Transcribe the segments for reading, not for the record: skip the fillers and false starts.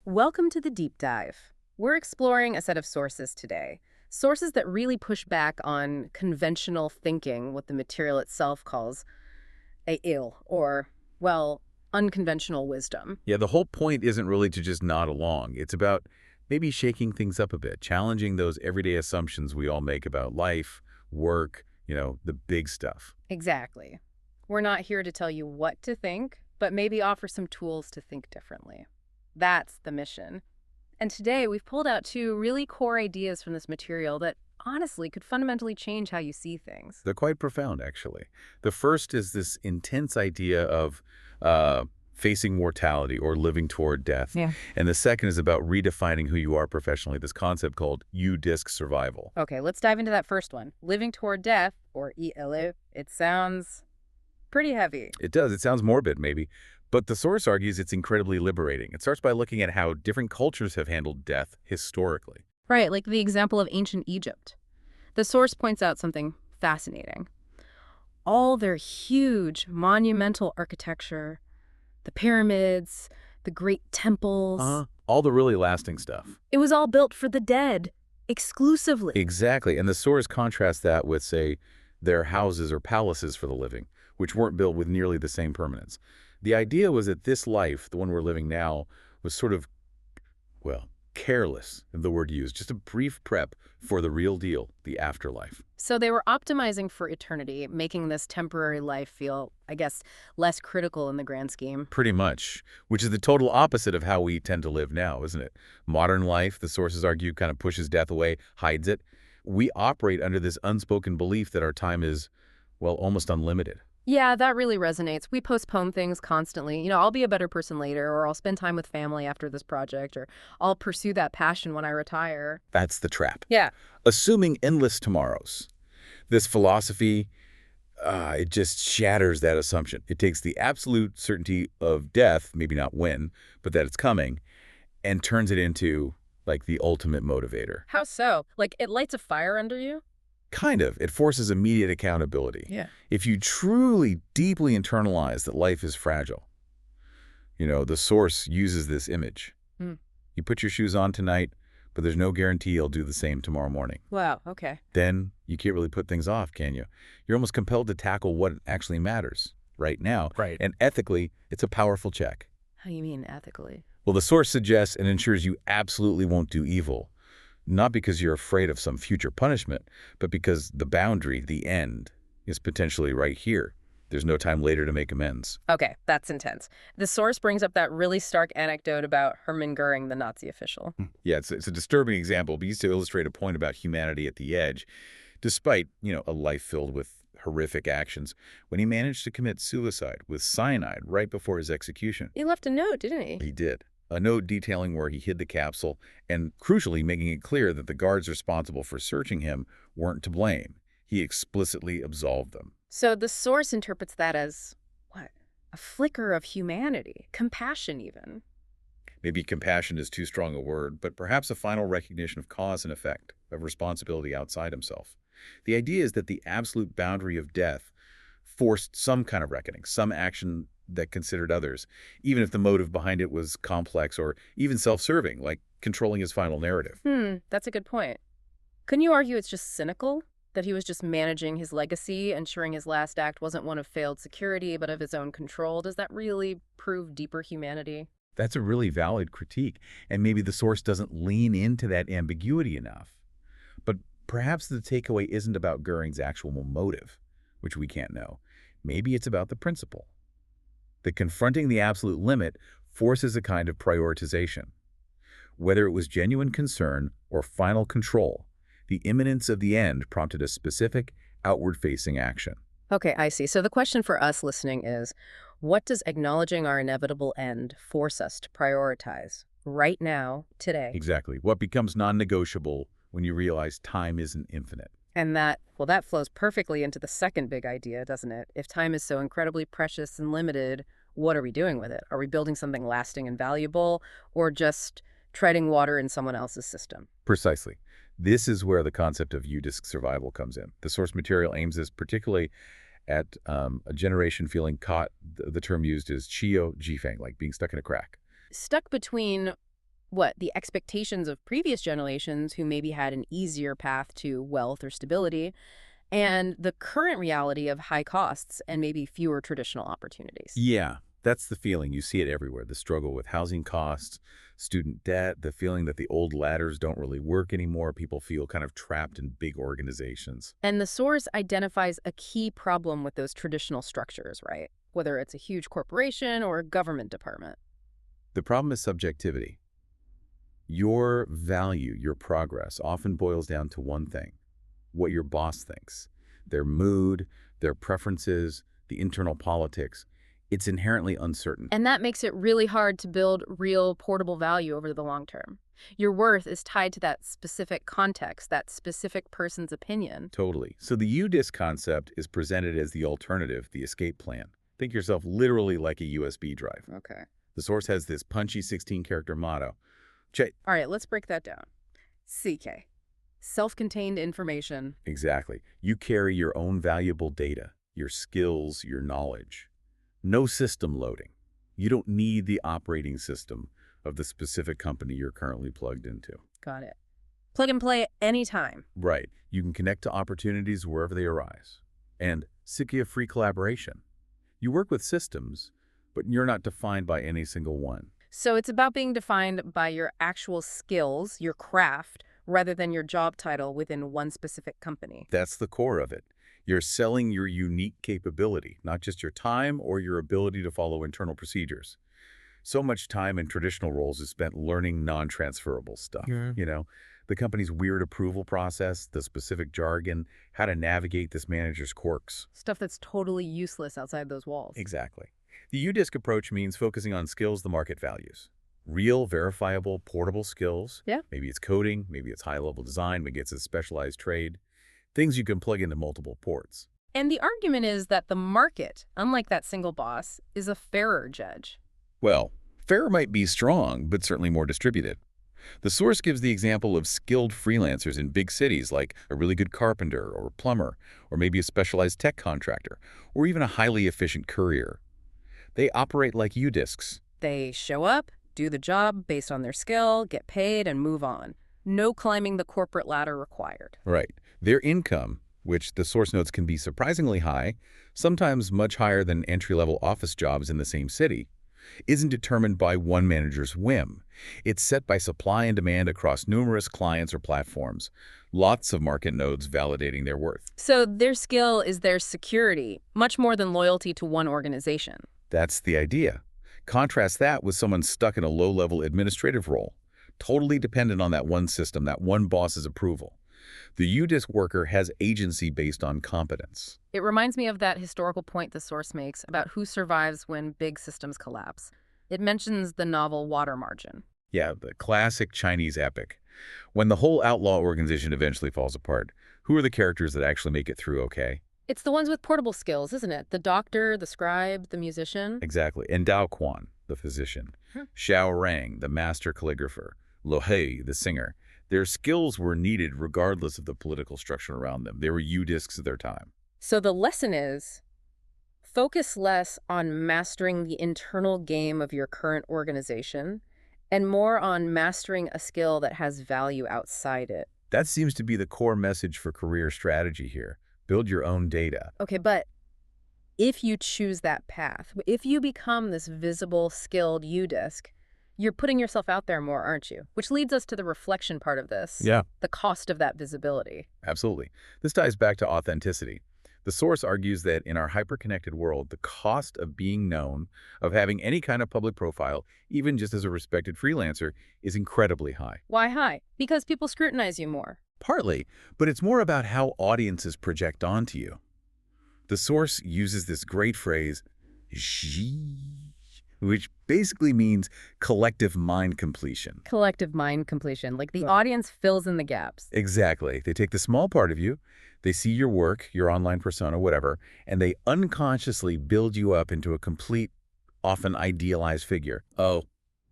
Welcome to the deep dive. We're exploring a set of sources today. Sources that really push back on conventional thinking, what the material itself calls a ill, or, well, unconventional wisdom. Yeah, the whole point isn't really to just nod along. It's about maybe shaking things up a bit, challenging those everyday assumptions we all make about life, work, the big stuff. Exactly. We're not here to tell you what to think, but maybe offer some tools to think differently. That's the mission. And today we've pulled out two really core ideas from this material that honestly could fundamentally change how you see things. They're quite profound, actually. The first is this intense idea of uh, facing mortality or living toward death. Yeah. And the second is about redefining who you are professionally, this concept called U-disc survival. Okay, let's dive into that first one. Living toward death, or ELE. It sounds pretty heavy. It does. It sounds morbid, maybe. But the source argues it's incredibly liberating. It starts by looking at how different cultures have handled death historically. Right, like the example of ancient Egypt. The source points out something fascinating. All their huge, monumental architecture, the pyramids, the great temples, All the really lasting stuff. it was all built for the dead, exclusively. Exactly. And the source contrasts that with, say, their houses or palaces for the living, which weren't built with nearly the same permanence. The idea was that this life, the one we're living now, was sort of, well, careless, the word used, just a brief prep for the real deal, the afterlife. So they were optimizing for eternity, making this temporary life feel, I guess, less critical in the grand scheme. Pretty much, which is the total opposite of how we tend to live now, isn't it? Modern life, the sources argue, kind of pushes death away, hides it. We operate under this unspoken belief that our time is, well, almost unlimited. Yeah, that really resonates. We postpone things constantly. I'll be a better person later, or I'll spend time with family after this project, or I'll pursue that passion when I retire. That's the trap. Yeah. Assuming endless tomorrows. This philosophy, it just shatters that assumption. It takes the absolute certainty of death, maybe not when, but that it's coming, and turns it into, like, the ultimate motivator. How so? Like, it lights a fire under you? Kind of. It forces immediate accountability. Yeah. If you truly, deeply internalize that life is fragile, the source uses this image. Hmm. You put your shoes on tonight, but there's no guarantee you'll do the same tomorrow morning. Wow, okay. Then you can't really put things off, can you? You're almost compelled to tackle what actually matters right now. Right. And ethically, it's a powerful check. How do you mean ethically? Well, the source suggests and ensures you absolutely won't do evil. Not because you're afraid of some future punishment, but because the boundary, the end, is potentially right here. There's no time later to make amends. Okay, that's intense. The source brings up that really stark anecdote about Hermann Goering, the Nazi official. Yeah, it's a disturbing example, but used to illustrate a point about humanity at the edge. Despite, a life filled with horrific actions, when he managed to commit suicide with cyanide right before his execution. He left a note, didn't he? He did. A note detailing where he hid the capsule and, crucially, making it clear that the guards responsible for searching him weren't to blame. He explicitly absolved them. So the source interprets that as, what? A flicker of humanity, compassion even. Maybe compassion is too strong a word, but perhaps a final recognition of cause and effect, of responsibility outside himself. The idea is that the absolute boundary of death forced some kind of reckoning, some action that considered others, even if the motive behind it was complex or even self-serving, like controlling his final narrative. That's a good point. Couldn't you argue it's just cynical? That he was just managing his legacy, ensuring his last act wasn't one of failed security, but of his own control? Does that really prove deeper humanity? That's a really valid critique, and maybe the source doesn't lean into that ambiguity enough. But perhaps the takeaway isn't about Goering's actual motive, which we can't know. Maybe it's about the principle. That confronting the absolute limit forces a kind of prioritization. Whether it was genuine concern or final control, the imminence of the end prompted a specific, outward-facing action. Okay, I see. So the question for us listening is, what does acknowledging our inevitable end force us to prioritize right now, today? Exactly. What becomes non-negotiable when you realize time isn't infinite? And that flows perfectly into the second big idea, doesn't it? If time is so incredibly precious and limited, what are we doing with it? Are we building something lasting and valuable, or just treading water in someone else's system? Precisely. This is where the concept of U-disc survival comes in. The source material aims this particularly at a generation feeling caught. The term used is Qio Jifeng, like being stuck in a crack. Stuck between the expectations of previous generations who maybe had an easier path to wealth or stability, and the current reality of high costs and maybe fewer traditional opportunities. Yeah, that's the feeling. You see it everywhere. The struggle with housing costs, student debt, the feeling that the old ladders don't really work anymore. People feel kind of trapped in big organizations. And the source identifies a key problem with those traditional structures, right? Whether it's a huge corporation or a government department. The problem is subjectivity. Your value, your progress, often boils down to one thing: what your boss thinks. Their mood, their preferences, the internal politics. It's inherently uncertain. And that makes it really hard to build real portable value over the long term. Your worth is tied to that specific context, that specific person's opinion. Totally. So the UDISC concept is presented as the alternative, the escape plan. Think yourself literally like a USB drive. Okay. The source has this punchy 16-character motto. Check. All right, let's break that down. CK. Self-contained information. Exactly. You carry your own valuable data, your skills, your knowledge. No system loading. You don't need the operating system of the specific company you're currently plugged into. Got it. Plug and play anytime. Right. You can connect to opportunities wherever they arise. And secure free collaboration. You work with systems, but you're not defined by any single one. So it's about being defined by your actual skills, your craft, rather than your job title within one specific company. That's the core of it. You're selling your unique capability, not just your time or your ability to follow internal procedures. So much time in traditional roles is spent learning non-transferable stuff. Yeah. The company's weird approval process, the specific jargon, how to navigate this manager's quirks. Stuff that's totally useless outside those walls. Exactly. The UDISC approach means focusing on skills the market values. Real, verifiable, portable skills. Yeah. Maybe it's coding, maybe it's high-level design, maybe it's a specialized trade. Things you can plug into multiple ports. And the argument is that the market, unlike that single boss, is a fairer judge. Well, fair might be strong, but certainly more distributed. The source gives the example of skilled freelancers in big cities like a really good carpenter or plumber, or maybe a specialized tech contractor, or even a highly efficient courier. They operate like UDISCs. They show up, do the job based on their skill, get paid, and move on. No climbing the corporate ladder required. Right. Their income, which the source notes can be surprisingly high, sometimes much higher than entry-level office jobs in the same city, isn't determined by one manager's whim. It's set by supply and demand across numerous clients or platforms, lots of market nodes validating their worth. So their skill is their security, much more than loyalty to one organization. That's the idea. Contrast that with someone stuck in a low-level administrative role, totally dependent on that one system, that one boss's approval. The UDISC worker has agency based on competence. It reminds me of that historical point the source makes about who survives when big systems collapse. It mentions the novel Water Margin. Yeah, the classic Chinese epic. When the whole outlaw organization eventually falls apart, who are the characters that actually make it through okay? It's the ones with portable skills, isn't it? The doctor, the scribe, the musician. Exactly. And Dao Quan, the physician. Hmm. Xiao Rang, the master calligrapher. Lo Hei, the singer. Their skills were needed regardless of the political structure around them. They were UDISCs of their time. So the lesson is, focus less on mastering the internal game of your current organization and more on mastering a skill that has value outside it. That seems to be the core message for career strategy here. Build your own data. Okay, but if you choose that path, if you become this visible, skilled UDISC, you're putting yourself out there more, aren't you? Which leads us to the reflection part of this. Yeah. The cost of that visibility. Absolutely. This ties back to authenticity. The source argues that in our hyper-connected world, the cost of being known, of having any kind of public profile, even just as a respected freelancer, is incredibly high. Why high? Because people scrutinize you more. Partly, but it's more about how audiences project onto you. The source uses this great phrase, "ji," which basically means collective mind completion. Collective mind completion, like the audience fills in the gaps. Exactly. They take the small part of you, they see your work, your online persona, whatever, and they unconsciously build you up into a complete, often idealized figure. Oh,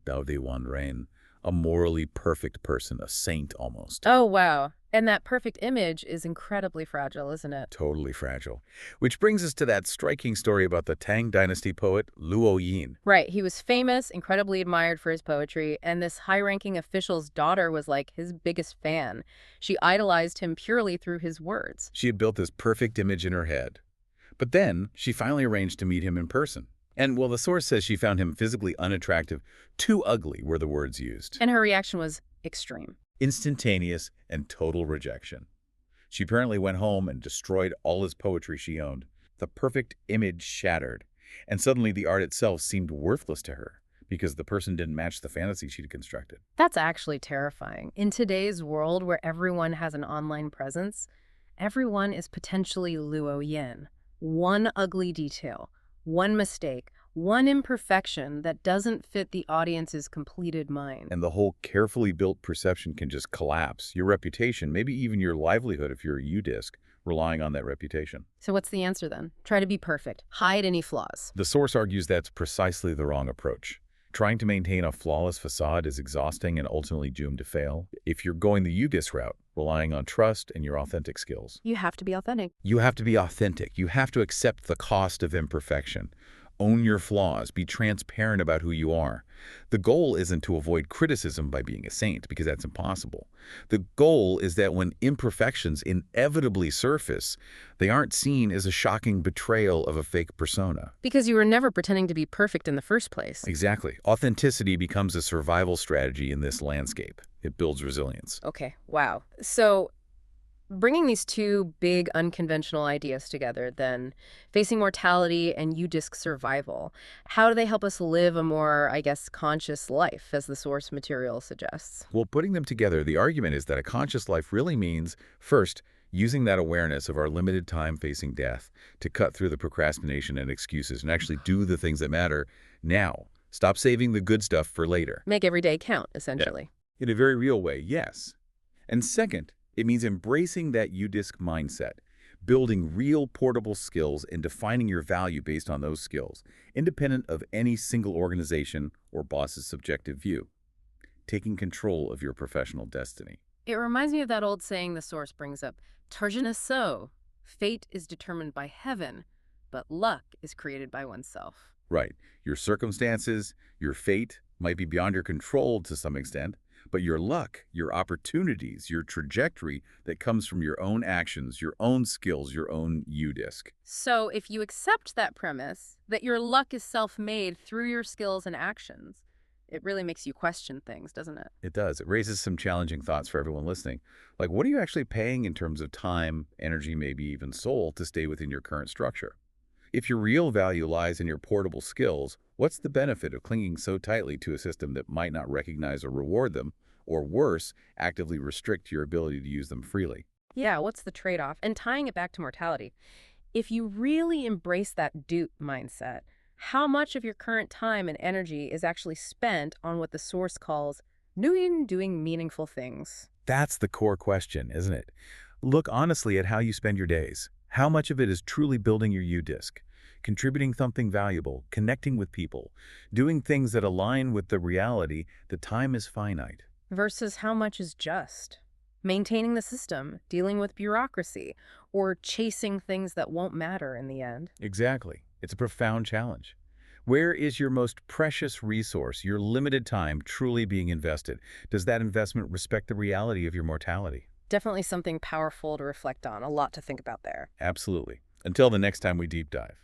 Dao Di Wan Rain, a morally perfect person, a saint almost. Oh, wow. And that perfect image is incredibly fragile, isn't it? Totally fragile. Which brings us to that striking story about the Tang Dynasty poet Luo Yin. Right. He was famous, incredibly admired for his poetry, and this high-ranking official's daughter was like his biggest fan. She idolized him purely through his words. She had built this perfect image in her head. But then she finally arranged to meet him in person. And, well, the source says she found him physically unattractive. Too ugly were the words used. And her reaction was extreme. Instantaneous and total rejection. She apparently went home and destroyed all his poetry she owned. The perfect image shattered. And suddenly the art itself seemed worthless to her because the person didn't match the fantasy she'd constructed. That's actually terrifying. In today's world where everyone has an online presence, everyone is potentially Luo Yin. One ugly detail, one mistake, one imperfection that doesn't fit the audience's completed mind. And the whole carefully built perception can just collapse. Your reputation, maybe even your livelihood if you're a U-disc, relying on that reputation. So what's the answer then? Try to be perfect. Hide any flaws. The source argues that's precisely the wrong approach. Trying to maintain a flawless facade is exhausting and ultimately doomed to fail. If you're going the U-disc route, relying on trust and your authentic skills. You have to be authentic. You have to be authentic. You have to accept the cost of imperfection. Own your flaws. Be transparent about who you are. The goal isn't to avoid criticism by being a saint, because that's impossible. The goal is that when imperfections inevitably surface, they aren't seen as a shocking betrayal of a fake persona. Because you were never pretending to be perfect in the first place. Exactly. Authenticity becomes a survival strategy in this landscape. It builds resilience. Okay, wow. So bringing these two big unconventional ideas together, then, facing mortality and U-disc survival, how do they help us live a more, I guess, conscious life, as the source material suggests? Well, putting them together, the argument is that a conscious life really means, first, using that awareness of our limited time facing death to cut through the procrastination and excuses and actually do the things that matter now. Stop saving the good stuff for later. Make every day count, essentially. Yeah. In a very real way, yes. And second, it means embracing that U-disc mindset, building real portable skills and defining your value based on those skills, independent of any single organization or boss's subjective view. Taking control of your professional destiny. It reminds me of that old saying the source brings up, Turgeon is so. Fate is determined by heaven, but luck is created by oneself. Right. Your circumstances, your fate might be beyond your control to some extent, but your luck, your opportunities, your trajectory that comes from your own actions, your own skills, your own U-disc. So if you accept that premise, that your luck is self-made through your skills and actions, it really makes you question things, doesn't it? It does. It raises some challenging thoughts for everyone listening. Like, what are you actually paying in terms of time, energy, maybe even soul to stay within your current structure? If your real value lies in your portable skills, what's the benefit of clinging so tightly to a system that might not recognize or reward them, or worse, actively restrict your ability to use them freely? Yeah, what's the trade-off? And tying it back to mortality, if you really embrace that do mindset, how much of your current time and energy is actually spent on what the source calls doing meaningful things? That's the core question, isn't it? Look honestly at how you spend your days. How much of it is truly building your U-disc, contributing something valuable, connecting with people, doing things that align with the reality that time is finite? Versus how much is just maintaining the system, dealing with bureaucracy, or chasing things that won't matter in the end. Exactly. It's a profound challenge. Where is your most precious resource, your limited time, truly being invested? Does that investment respect the reality of your mortality? Definitely something powerful to reflect on, a lot to think about there. Absolutely. Until the next time we deep dive.